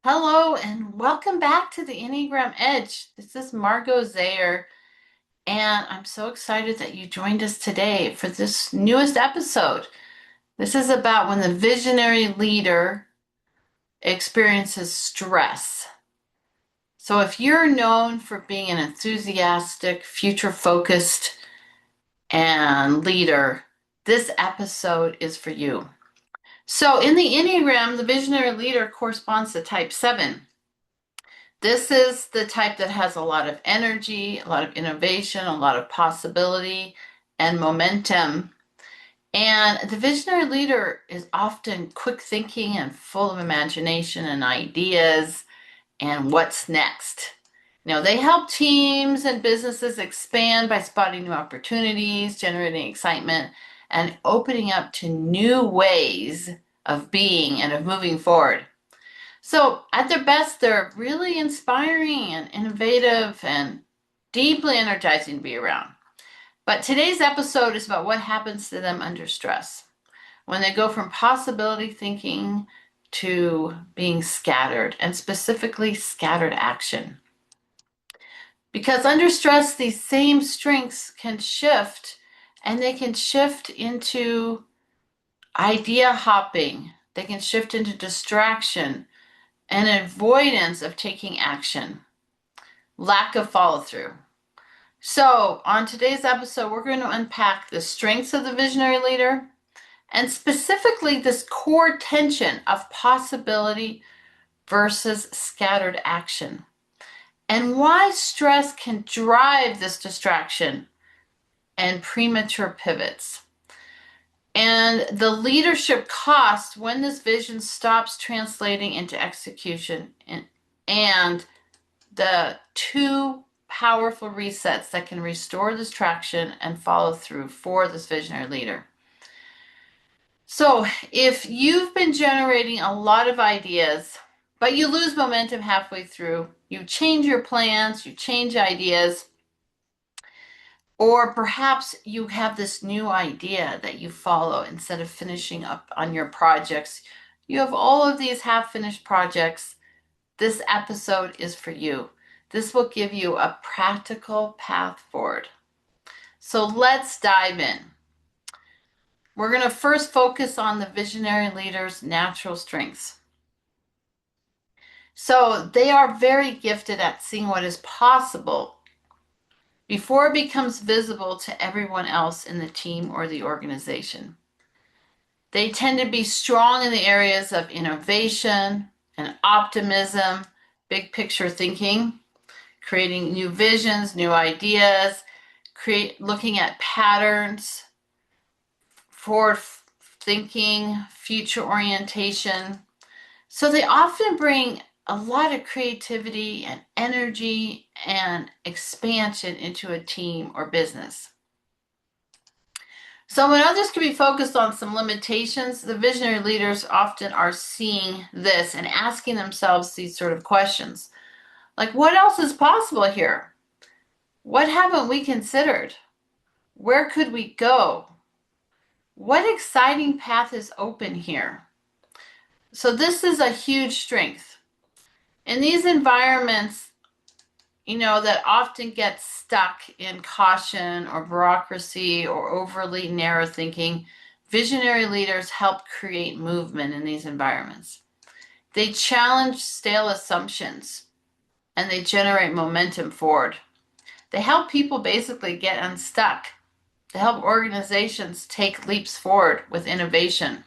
Hello and welcome back to the Enneagram Edge. This is Margot Zayer, and I'm so excited that you joined us today for this newest episode. This is about when the visionary leader experiences stress. So, if you're known for being an enthusiastic, future focused, and leader, this episode is for you. So, in the Enneagram, the visionary leader corresponds to type 7. This is the type that has a lot of energy, a lot of innovation, a lot of possibility and momentum. And the visionary leader is often quick thinking and full of imagination and ideas and what's next. They help teams and businesses expand by spotting new opportunities, generating excitement, and opening up to new ways of being and of moving forward. So, at their best, they're really inspiring and innovative and deeply energizing to be around. But today's episode is about what happens to them under stress when they go from possibility thinking to being scattered, and specifically scattered action. Because under stress, these same strengths can shift, and they can shift into idea hopping, they can shift into distraction and avoidance of taking action, lack of follow through. So, on today's episode, we're going to unpack the strengths of the visionary leader and specifically this core tension of possibility versus scattered action, and why stress can drive this distraction and premature pivots, and the leadership cost when this vision stops translating into execution, and the two powerful resets that can restore this traction and follow through for this visionary leader. So, if you've been generating a lot of ideas, but you lose momentum halfway through, you change your plans, you change ideas, or perhaps you have this new idea that you follow instead of finishing up on your projects. You have all of these half-finished projects. This episode is for you. This will give you a practical path forward. So let's dive in. We're going to first focus on the visionary leader's natural strengths. So they are very gifted at seeing what is possible before it becomes visible to everyone else in the team or the organization. They tend to be strong in the areas of innovation and optimism, big picture thinking, creating new visions, new ideas, looking at patterns, forward thinking, future orientation. So they often bring a lot of creativity and energy and expansion into a team or business. So when others can be focused on some limitations, the visionary leaders often are seeing this and asking themselves these sort of questions. Like, what else is possible here? What haven't we considered? Where could we go? What exciting path is open here? So this is a huge strength. In these environments, that often get stuck in caution or bureaucracy or overly narrow thinking, visionary leaders help create movement in these environments. They challenge stale assumptions and they generate momentum forward. They help people basically get unstuck. They help organizations take leaps forward with innovation.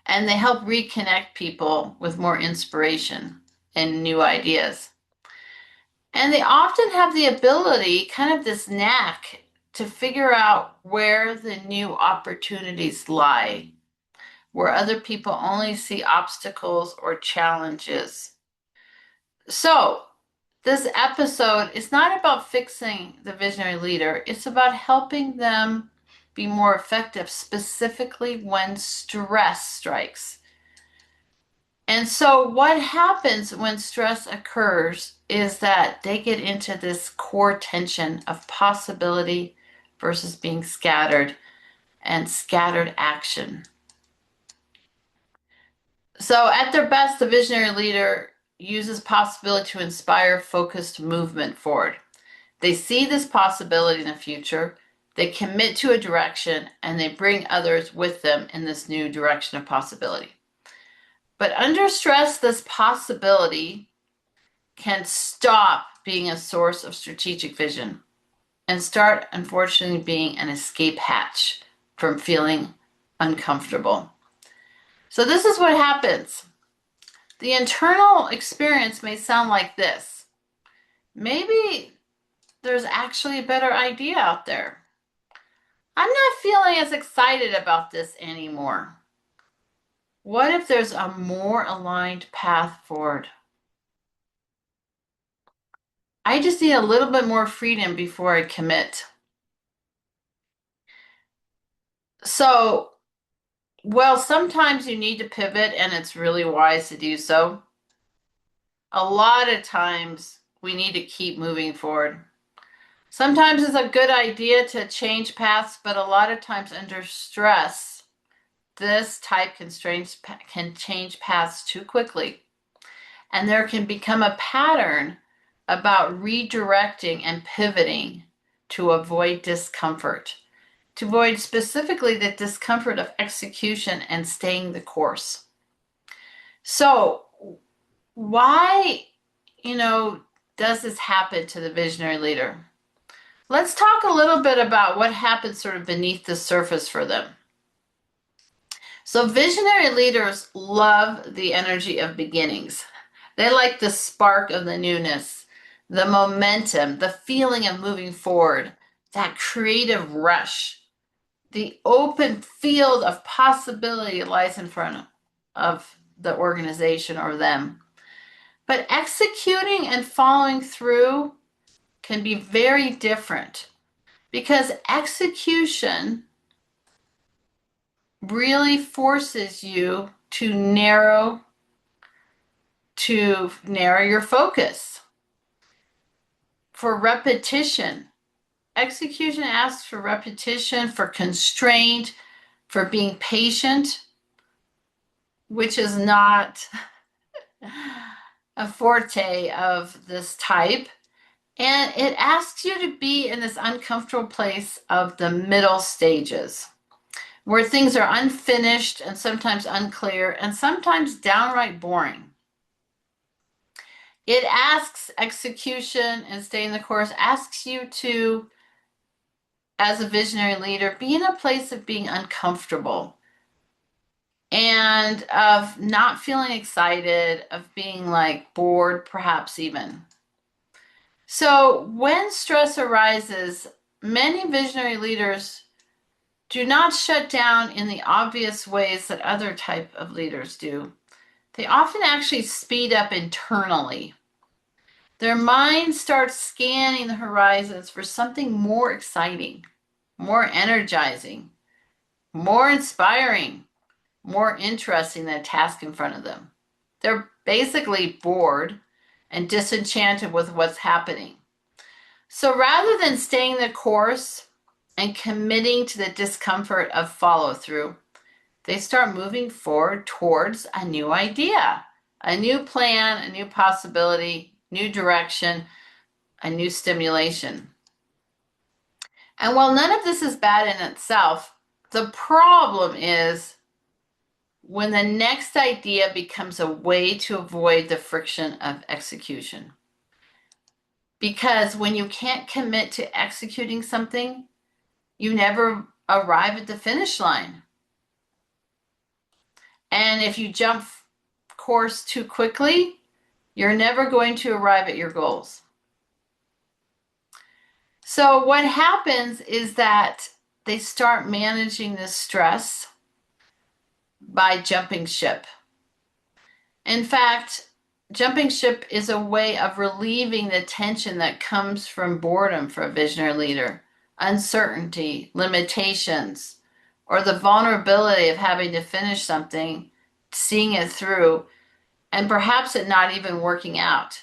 And they help reconnect people with more inspiration and new ideas. And they often have the ability, kind of this knack, to figure out where the new opportunities lie, where other people only see obstacles or challenges. So, this episode is not about fixing the visionary leader, it's about helping them be more effective, specifically when stress strikes. And so, what happens when stress occurs is that they get into this core tension of possibility versus being scattered and scattered action. So at their best, the visionary leader uses possibility to inspire focused movement forward. They see this possibility in the future, they commit to a direction, and they bring others with them in this new direction of possibility. But under stress, this possibility can stop being a source of strategic vision and start, unfortunately, being an escape hatch from feeling uncomfortable. So, this is what happens. The internal experience may sound like this. Maybe there's actually a better idea out there. I'm not feeling as excited about this anymore. What if there's a more aligned path forward? I just need a little bit more freedom before I commit. So, well, sometimes you need to pivot and it's really wise to do so. A lot of times we need to keep moving forward. Sometimes it's a good idea to change paths, but a lot of times under stress, this type constraints can change paths too quickly. And there can become a pattern about redirecting and pivoting to avoid discomfort, to avoid specifically the discomfort of execution and staying the course. So, why, does this happen to the visionary leader? Let's talk a little bit about what happens sort of beneath the surface for them. So, visionary leaders love the energy of beginnings. They like the spark of the newness, the momentum, the feeling of moving forward, that creative rush. The open field of possibility lies in front of the organization or them. But executing and following through can be very different because execution really forces you to narrow your focus. For repetition, execution asks for repetition, for constraint, for being patient, which is not a forte of this type. And it asks you to be in this uncomfortable place of the middle stages, where things are unfinished and sometimes unclear and sometimes downright boring. It asks execution and staying the course, asks you to, as a visionary leader, be in a place of being uncomfortable and of not feeling excited, of being like bored, perhaps even. So when stress arises, many visionary leaders do not shut down in the obvious ways that other type of leaders do. They often actually speed up internally. Their mind starts scanning the horizons for something more exciting, more energizing, more inspiring, more interesting than a task in front of them. They're basically bored and disenchanted with what's happening. So rather than staying the course and committing to the discomfort of follow through, they start moving forward towards a new idea, a new plan, a new possibility, new direction, a new stimulation. And while none of this is bad in itself, the problem is when the next idea becomes a way to avoid the friction of execution. Because when you can't commit to executing something, you never arrive at the finish line. And if you jump course too quickly, you're never going to arrive at your goals. So what happens is that they start managing this stress by jumping ship. In fact, jumping ship is a way of relieving the tension that comes from boredom for a visionary leader, uncertainty, limitations, or the vulnerability of having to finish something, seeing it through, and perhaps it not even working out.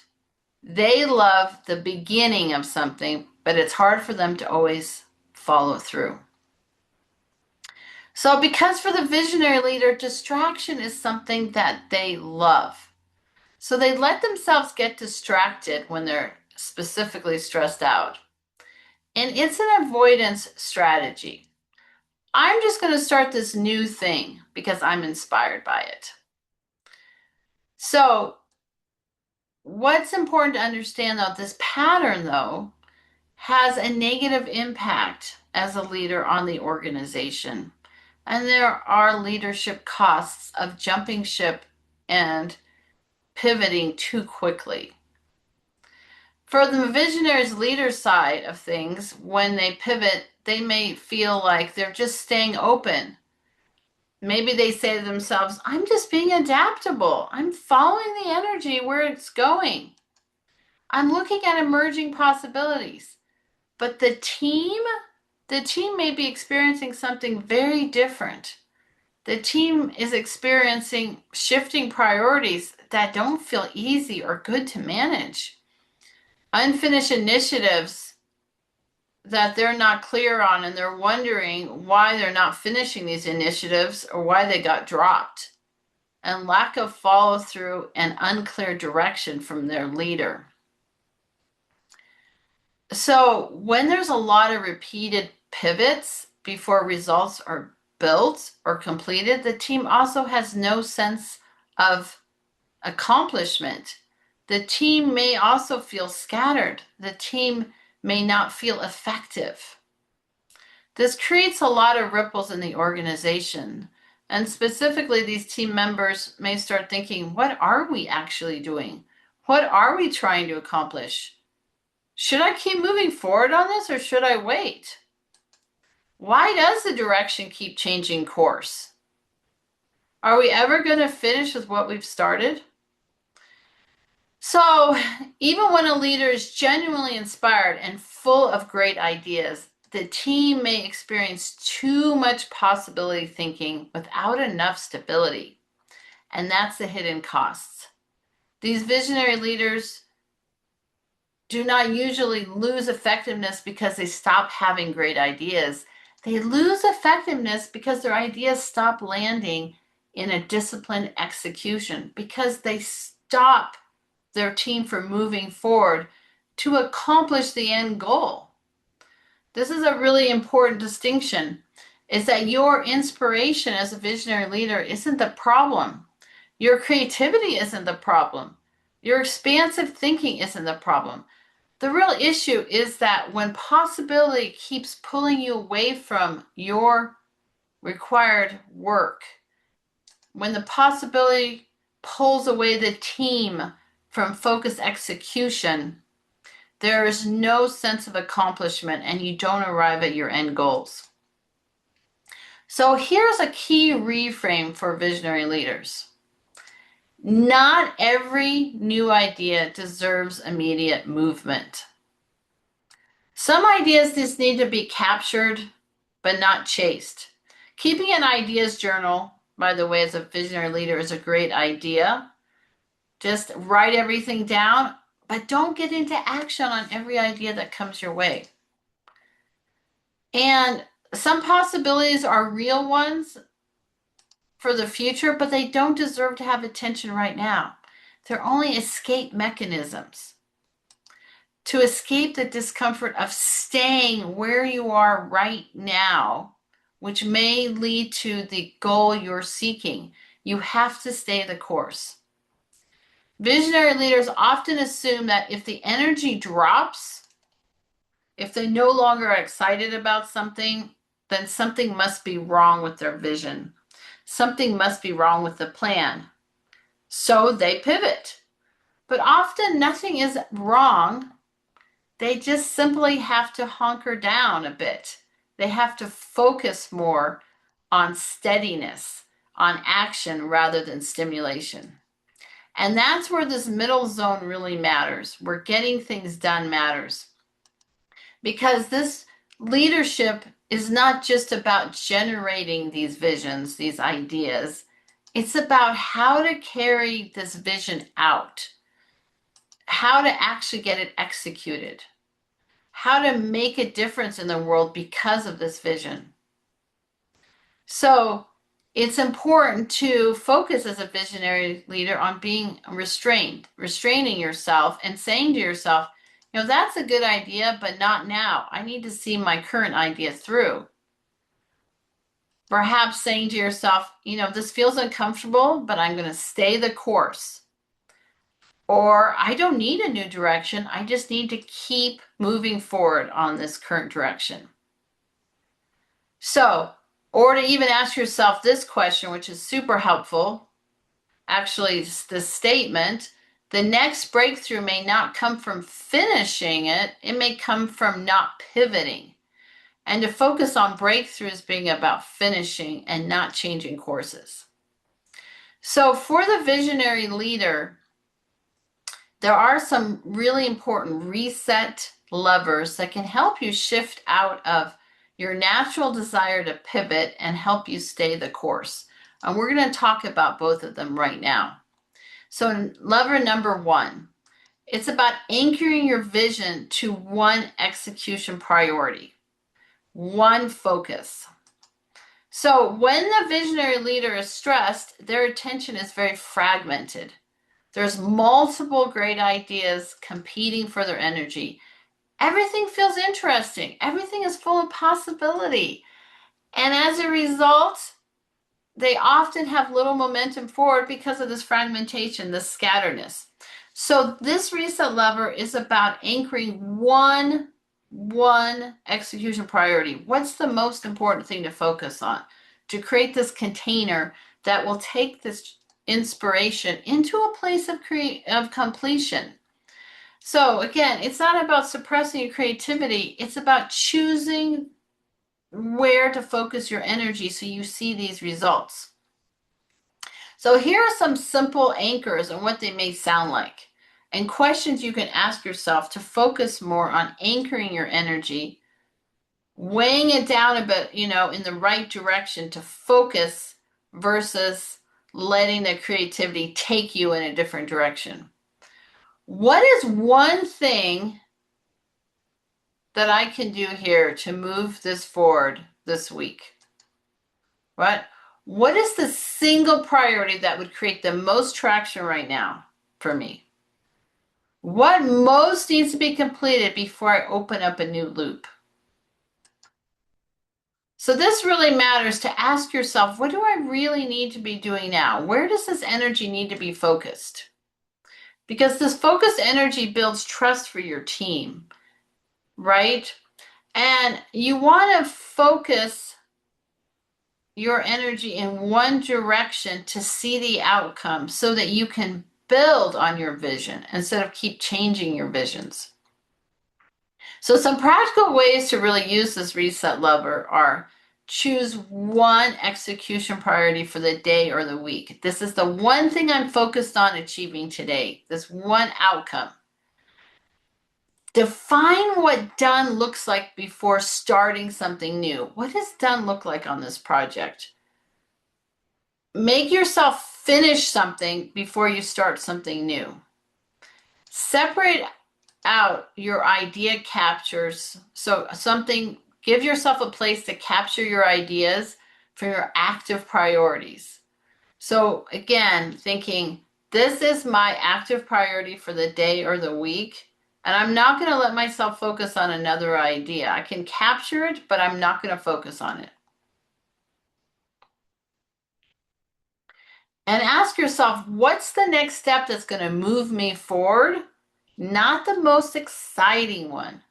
They love the beginning of something, but it's hard for them to always follow through. So because for the visionary leader, distraction is something that they love. So they let themselves get distracted when they're specifically stressed out. And it's an avoidance strategy. I'm just going to start this new thing because I'm inspired by it. So, what's important to understand though, this pattern though has a negative impact as a leader on the organization. And there are leadership costs of jumping ship and pivoting too quickly. For the visionaries leader side of things, when they pivot, they may feel like they're just staying open. Maybe they say to themselves, I'm just being adaptable. I'm following the energy where it's going. I'm looking at emerging possibilities. But the team may be experiencing something very different. The team is experiencing shifting priorities that don't feel easy or good to manage. Unfinished initiatives that they're not clear on, and they're wondering why they're not finishing these initiatives or why they got dropped. And lack of follow through and unclear direction from their leader. So, when there's a lot of repeated pivots before results are built or completed, the team also has no sense of accomplishment. The team may also feel scattered. The team may not feel effective. This creates a lot of ripples in the organization. And specifically, these team members may start thinking, what are we actually doing? What are we trying to accomplish? Should I keep moving forward on this or should I wait? Why does the direction keep changing course? Are we ever going to finish with what we've started? So, even when a leader is genuinely inspired and full of great ideas, the team may experience too much possibility thinking without enough stability. And that's the hidden costs. These visionary leaders do not usually lose effectiveness because they stop having great ideas. They lose effectiveness because their ideas stop landing in a disciplined execution, because they stop their team from moving forward to accomplish the end goal. This is a really important distinction, is that your inspiration as a visionary leader isn't the problem. Your creativity isn't the problem. Your expansive thinking isn't the problem. The real issue is that when possibility keeps pulling you away from your required work, when the possibility pulls away the team from focused execution, there is no sense of accomplishment and you don't arrive at your end goals. So here's a key reframe for visionary leaders. Not every new idea deserves immediate movement. Some ideas just need to be captured, but not chased. Keeping an ideas journal, by the way, as a visionary leader is a great idea. Just write everything down, but don't get into action on every idea that comes your way. And some possibilities are real ones for the future, but they don't deserve to have attention right now. They're only escape mechanisms to escape the discomfort of staying where you are right now, which may lead to the goal you're seeking. You have to stay the course. Visionary leaders often assume that if the energy drops, if they no longer are excited about something, then something must be wrong with their vision. Something must be wrong with the plan. So they pivot. But often nothing is wrong. They just simply have to hunker down a bit. They have to focus more on steadiness, on action rather than stimulation. And that's where this middle zone really matters, where getting things done matters. Because this leadership is not just about generating these visions, these ideas. It's about how to carry this vision out, how to actually get it executed, how to make a difference in the world because of this vision. So it's important to focus as a visionary leader on being restraining yourself and saying to yourself, that's a good idea, but not now. I need to see my current idea through. Perhaps saying to yourself, this feels uncomfortable, but I'm going to stay the course. Or I don't need a new direction. I just need to keep moving forward on this current direction. So, or to even ask yourself this question, which is super helpful. Actually, the statement, the next breakthrough may not come from finishing it. It may come from not pivoting. And to focus on breakthroughs being about finishing and not changing courses. So for the visionary leader, there are some really important reset levers that can help you shift out of your natural desire to pivot and help you stay the course. And we're going to talk about both of them right now. So lever number 1, it's about anchoring your vision to one execution priority, one focus. So when the visionary leader is stressed, their attention is very fragmented. There's multiple great ideas competing for their energy. Everything feels interesting. Everything is full of possibility. And as a result, they often have little momentum forward because of this fragmentation, this scatteredness. So this reset lever is about anchoring one execution priority. What's the most important thing to focus on? To create this container that will take this inspiration into a place of completion. So again, it's not about suppressing your creativity. It's about choosing where to focus your energy so you see these results. So here are some simple anchors and what they may sound like, and questions you can ask yourself to focus more on anchoring your energy, weighing it down a bit, in the right direction to focus versus letting the creativity take you in a different direction. What is one thing that I can do here to move this forward this week? Right? What is the single priority that would create the most traction right now for me? What most needs to be completed before I open up a new loop? So this really matters to ask yourself, what do I really need to be doing now? Where does this energy need to be focused? Because this focused energy builds trust for your team, right? And you want to focus your energy in one direction to see the outcome so that you can build on your vision instead of keep changing your visions. So some practical ways to really use this reset lever are choose one execution priority for the day or the week. This is the one thing I'm focused on achieving today, this one outcome. Define what done looks like before starting something new. What does done look like on this project? Make yourself finish something before you start something new. Separate out your idea captures. So give yourself a place to capture your ideas from your active priorities. So again, thinking, this is my active priority for the day or the week, and I'm not going to let myself focus on another idea. I can capture it, but I'm not going to focus on it. And ask yourself, what's the next step that's going to move me forward? Not the most exciting one.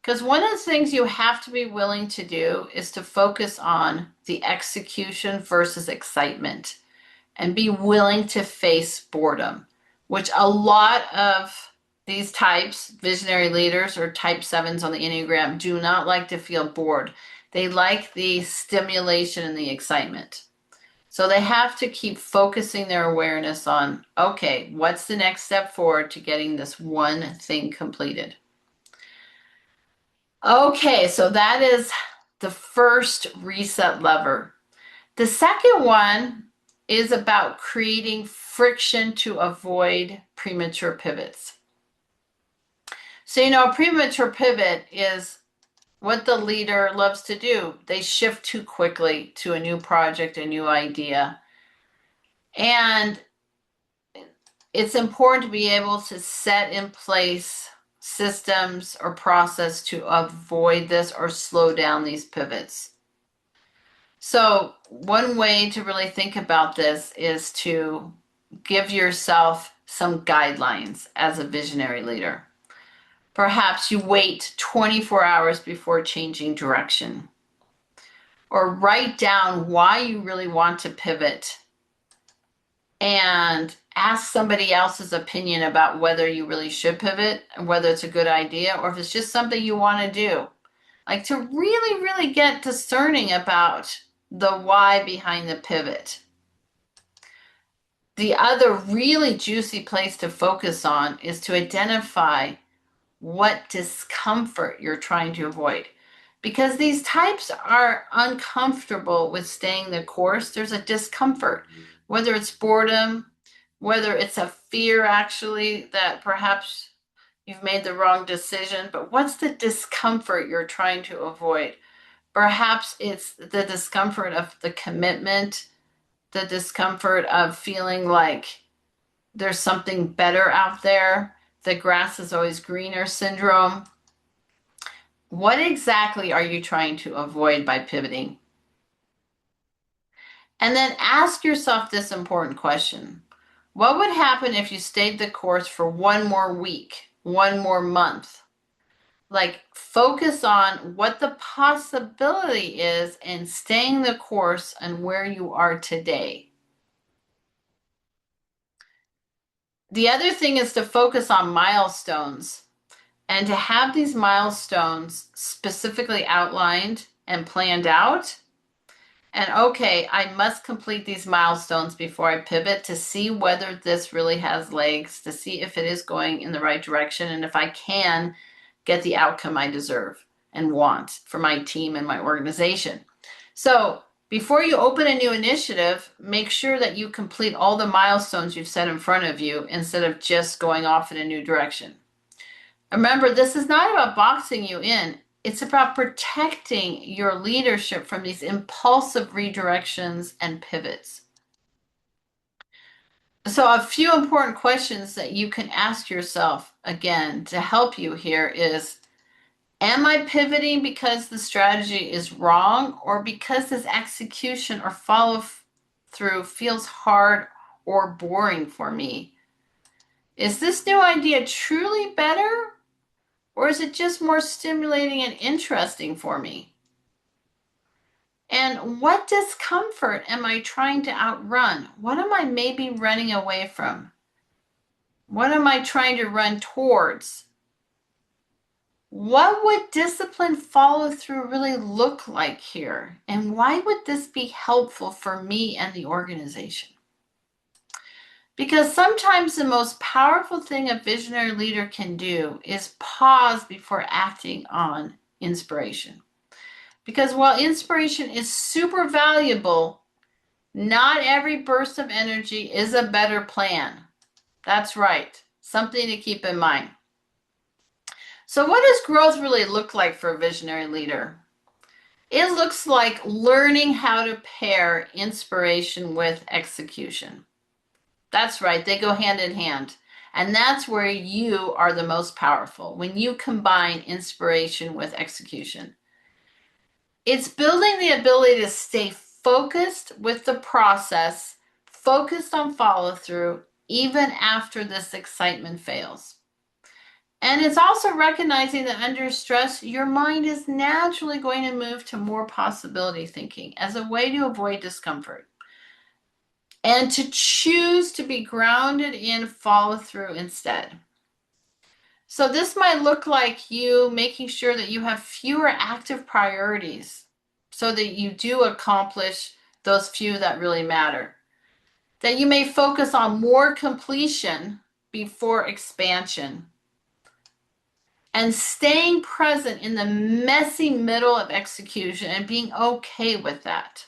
Because one of the things you have to be willing to do is to focus on the execution versus excitement and be willing to face boredom, which a lot of these types, visionary leaders or type 7s on the Enneagram, do not like to feel bored. They like the stimulation and the excitement. So they have to keep focusing their awareness on, okay, what's the next step forward to getting this one thing completed? Okay, so that is the first reset lever. The second one is about creating friction to avoid premature pivots. So, a premature pivot is what the leader loves to do. They shift too quickly to a new project, a new idea. And it's important to be able to set in place systems or process to avoid this or slow down these pivots. So one way to really think about this is to give yourself some guidelines as a visionary leader. Perhaps you wait 24 hours before changing direction, or write down why you really want to pivot and ask somebody else's opinion about whether you really should pivot and whether it's a good idea or if it's just something you want to do. Like to really, really get discerning about the why behind the pivot. The other really juicy place to focus on is to identify what discomfort you're trying to avoid. Because these types are uncomfortable with staying the course. There's a discomfort, whether it's boredom, whether it's a fear actually that perhaps you've made the wrong decision, but what's the discomfort you're trying to avoid? Perhaps it's the discomfort of the commitment, the discomfort of feeling like there's something better out there, the grass is always greener syndrome. What exactly are you trying to avoid by pivoting? And then ask yourself this important question. What would happen if you stayed the course for one more week, one more month? Like focus on what the possibility is in staying the course and where you are today. The other thing is to focus on milestones and to have these milestones specifically outlined and planned out. And okay, I must complete these milestones before I pivot to see whether this really has legs, to see if it is going in the right direction, and if I can get the outcome I deserve and want for my team and my organization. So before you open a new initiative, make sure that you complete all the milestones you've set in front of you instead of just going off in a new direction. Remember, this is not about boxing you in. It's about protecting your leadership from these impulsive redirections and pivots. So a few important questions that you can ask yourself, again, to help you here is, am I pivoting because the strategy is wrong or because this execution or follow through feels hard or boring for me? Is this new idea truly better? Or is it just more stimulating and interesting for me? And what discomfort am I trying to outrun? What am I maybe running away from? What am I trying to run towards? What would discipline follow through really look like here? And why would this be helpful for me and the organization? Because sometimes the most powerful thing a visionary leader can do is pause before acting on inspiration. Because while inspiration is super valuable, not every burst of energy is a better plan. That's right. Something to keep in mind. So what does growth really look like for a visionary leader? It looks like learning how to pair inspiration with execution. That's right, they go hand in hand. And that's where you are the most powerful, when you combine inspiration with execution. It's building the ability to stay focused with the process, focused on follow through, even after this excitement fails. And it's also recognizing that under stress, your mind is naturally going to move to more possibility thinking as a way to avoid discomfort. And to choose to be grounded in follow through instead. So this might look like you making sure that you have fewer active priorities so that you do accomplish those few that really matter. That you may focus on more completion before expansion. And staying present in the messy middle of execution and being okay with that.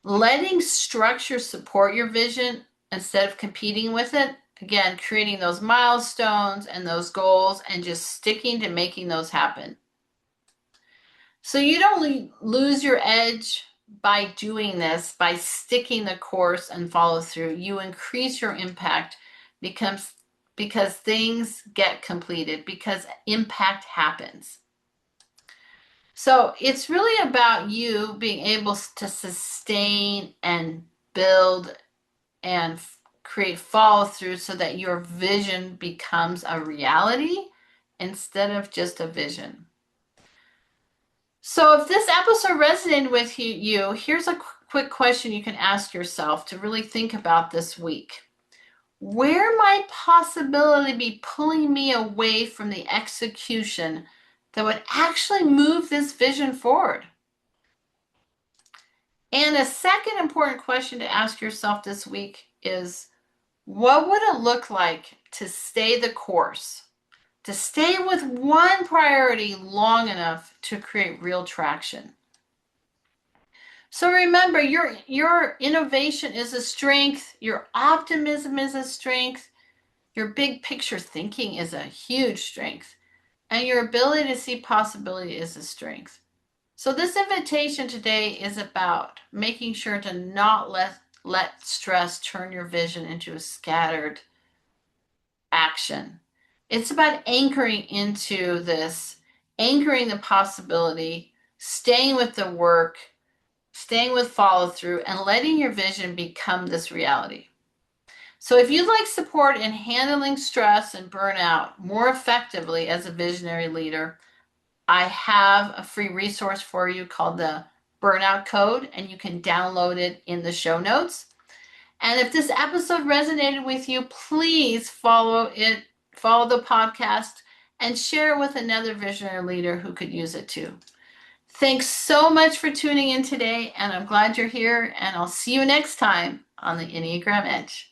Letting structure support your vision instead of competing with it. again, creating those milestones and those goals and just sticking to making those happen. So you don't lose your edge by doing this, by sticking the course and follow through. You increase your impact because things get completed, because impact happens. So it's really about you being able to sustain and build and create follow through so that your vision becomes a reality instead of just a vision. So if this episode resonated with you, here's a quick question you can ask yourself to really think about this week. Where might possibility be pulling me away from the execution that would actually move this vision forward? And a second important question to ask yourself this week is, what would it look like to stay the course, to stay with one priority long enough to create real traction? So remember, your innovation is a strength, your optimism is a strength, your big picture thinking is a huge strength, and your ability to see possibility is a strength. So this invitation today is about making sure to not let stress turn your vision into a scattered action. It's about anchoring into this, anchoring the possibility, staying with the work, staying with follow through, and letting your vision become this reality. So if you'd like support in handling stress and burnout more effectively as a visionary leader, I have a free resource for you called the Burnout Code, and you can download it in the show notes. And if this episode resonated with you, please follow the podcast, and share it with another visionary leader who could use it too. Thanks so much for tuning in today, and I'm glad you're here, and I'll see you next time on the Enneagram Edge.